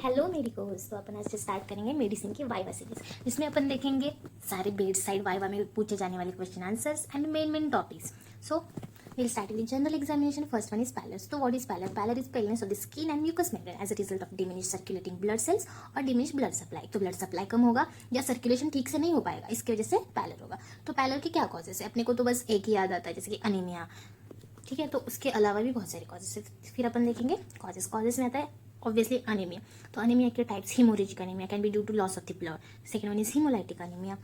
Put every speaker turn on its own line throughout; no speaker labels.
Hello मेरी course. तो अपन आज से स्टार्ट करेंगे मेडिसिन की वाइवा सीरीज, जिसमें अपन देखेंगे सारे बेड साइड वाइवा में पूछे जाने वाले question answers and main topics. So we'll start with general examination. First one is pallor. So what is pallor? Pallor is paleness of the skin and mucous membrane as a result of diminished circulating blood cells और diminished blood supply. तो blood supply कम होगा या circulation ठीक से नहीं हो पाएगा, इसकी वजह से पैलर होगा. तो पैलर के क्या कॉजेस है? अपने को तो बस एक ही याद आता है, जैसे कि अनीमिया. ठीक है, तो उसके अलावा भी बहुत सारे कॉजेस है. फिर अपन देखेंगे कॉजेस में आता है ऑब्वियसली अनीमिया. तो अनीमिया के types: haemorrhagic anaemia can be due to loss of the blood. Second one is haemolytic anaemia,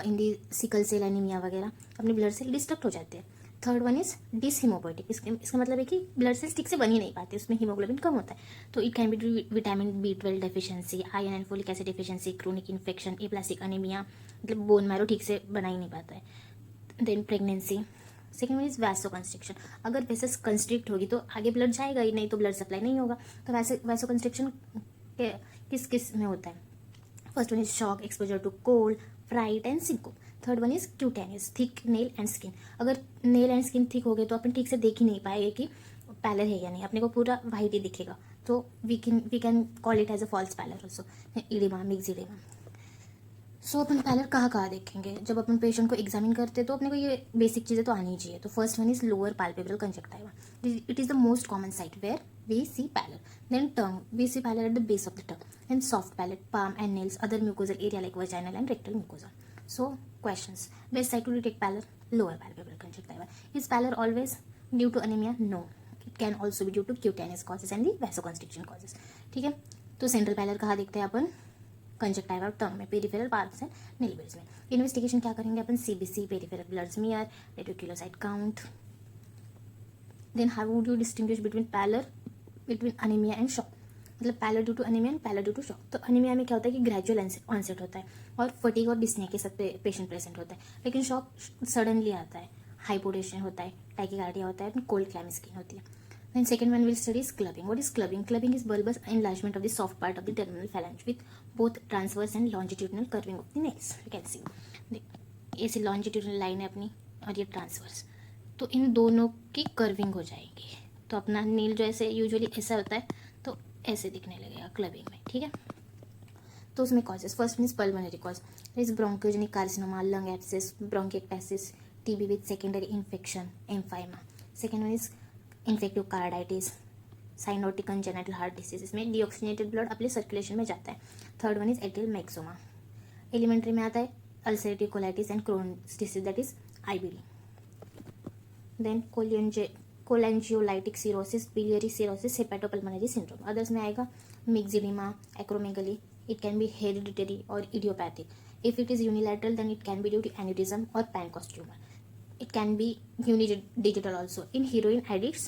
in the sickle cell anaemia वगैरह अपने ब्लड सेल डिस्ट्रक्ट हो जाते हैं. Third one is dyshaemopoietic. इसका मतलब है कि ब्लड सेल्स ठीक से बन ही नहीं पाते, उसमें हीमोग्लोबिन कम होता है. तो it can be due vitamin B12 deficiency, iron and folic acid deficiency, chronic infection, aplastic anaemia, मतलब बोन मैरो ठीक से बना ही नहीं पाता है. Then pregnancy. Second one is vasoconstriction. अगर वेसस कंस्ट्रिक्ट होगी तो आगे ब्लड जाएगा ही नहीं, तो ब्लड सप्लाई नहीं होगा. तो वैसो कंस्ट्रिक्शन किस किस में होता है? First one is shock, exposure to cold, fright and syncope. Third one is cutaneous, thick nail and skin. अगर नेल एंड स्किन थिक हो गए तो अपन ठीक से देख ही नहीं पाएंगे कि पैलर है या नहीं, अपने को पूरा वाइट ही दिखेगा. तो we can call it as a false pallor also. Oedema, mix oedema. So अपन पैलर कहाँ देखेंगे? जब अपन पेशेंट को एग्जामिन करते हैं तो अपने को ये बेसिक चीज़ें तो आनी ही चाहिए. तो first one is lower palpebral conjunctiva. It is the most common site where we see pallor. Then tongue, we see pallor at the base of the tongue. And soft palate, palm and nails, other mucosal area like vaginal and rectal mucosa. So questions: best site to detect pallor, lower palpebral conjunctiva. Is pallor always due to anemia? No, it can also be due to cutaneous causes and the vasoconstriction causes. ठीक है, तो central pallor कहाँ देखते हैं अपन? Conjunctiva tongue में, peripheral parts and nail beds में. Investigation क्या करेंगे अपन? CBC, peripheral blood smear, reticulocyte count. Then how would you distinguish between pallor, between anaemia and shock? मतलब pallor due to anaemia and pallor due to shock. तो anaemia में क्या होता है कि ग्रेजुअल ऑनसेट होता है और फटीग और डिस्निया के साथ पेशेंट प्रेजेंट होता है. लेकिन शॉक सडनली आता है, हाइपोटेंशन होता है, टाइकिकार्डिया होता है, कोल्ड क्लैम स्किन होती है. Then second one will study is clubbing. What is clubbing? Clubbing is bulbous enlargement of the soft part of the terminal phalange with both transverse and longitudinal curving of the nails. You can see. ऐसे longitudinal line है अपनी और ये transverse, तो इन दोनों की curving हो जाएगी. तो अपना नील जो ऐसे यूजुअली ऐसा होता है तो ऐसे दिखने लगेगा क्लबिंग में. ठीक है, तो उसमें causes: first one is pulmonary cause, is bronchogenic carcinoma, lung abscess, bronchiectasis, TB with secondary infection, emphysema. Second one is infective carditis, cyanotic congenital heart disease. इसमें डीऑक्सीजनेटेड ब्लड अपने सर्कुलेशन में जाता है. Third one is atrial myxoma. Alimentary में आता है ulcerative colitis and Crohn's disease, that is IBD. Then cholangiolitic cirrhosis, biliary cirrhosis, hepatopulmonary syndrome. Others में आएगा myxoedema, acromegaly. It can B hereditary और idiopathic. If it is unilateral then it can be due to aneurysm और Pancoast tumour. It can be unidigital also. In heroin addicts,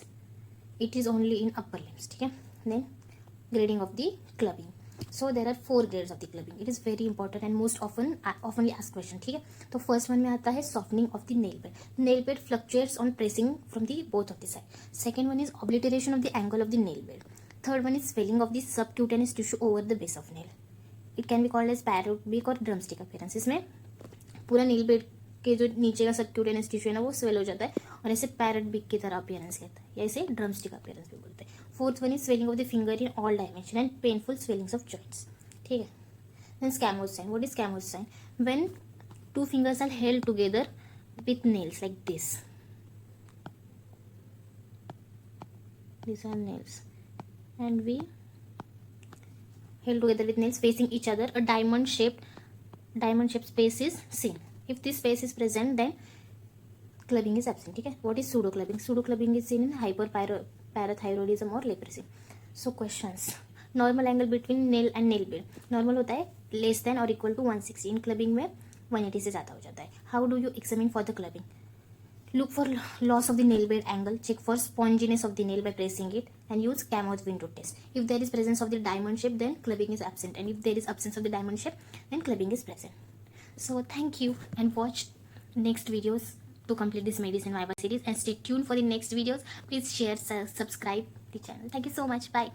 it is only in upper limbs. ठीक है. Then grading of the clubbing. So there are 4 grades of the clubbing. It is very important and most oftenly asked question. ठीक है, तो first one में आता है softening of the nail bed. Nail bed fluctuates on pressing from the both of the side. Second one is obliteration of the angle of the nail bed. Third one is swelling of the subcutaneous tissue over the base of nail. It can be called as parrot beak और drumstick appearance. इसमें पूरा nail bed के जो नीचे का subcutaneous tissue है ना, वो स्वेल हो जाता है और ऐसे पैरट बिग की तरह अपीयरेंस लेता है, या इसे ड्रमस्टिक अपीयरेंस भी बोलते हैं. Fourth one is swelling of the finger in all dimension and painful swellings of joints. ठीक है. Then Schamroth's sign. What is Schamroth's sign? When 2 fingers are held together with nails like this. These are nails and we held together with nails facing each other. A diamond shaped space is seen. If this space is present, then clubbing is absent. ठीक है. What is pseudo clubbing? Pseudo clubbing is seen in hyperparathyroidism or leprosy. So questions: normal angle between nail and nail bed. Normal होता है less than or equal to 160. In clubbing में 180 से ज़्यादा हो जाता है. How do you examine for the clubbing? Look for loss of the nail bed angle. Check for sponginess of the nail by pressing it, and use Camo's window test. If there is presence of the diamond shape, then clubbing is absent, and if there is absence of the diamond shape, then clubbing is present. So thank you and watch next videos to complete this medicine viva series, and stay tuned for the next videos. Please share, subscribe the channel. Thank you so much. Bye.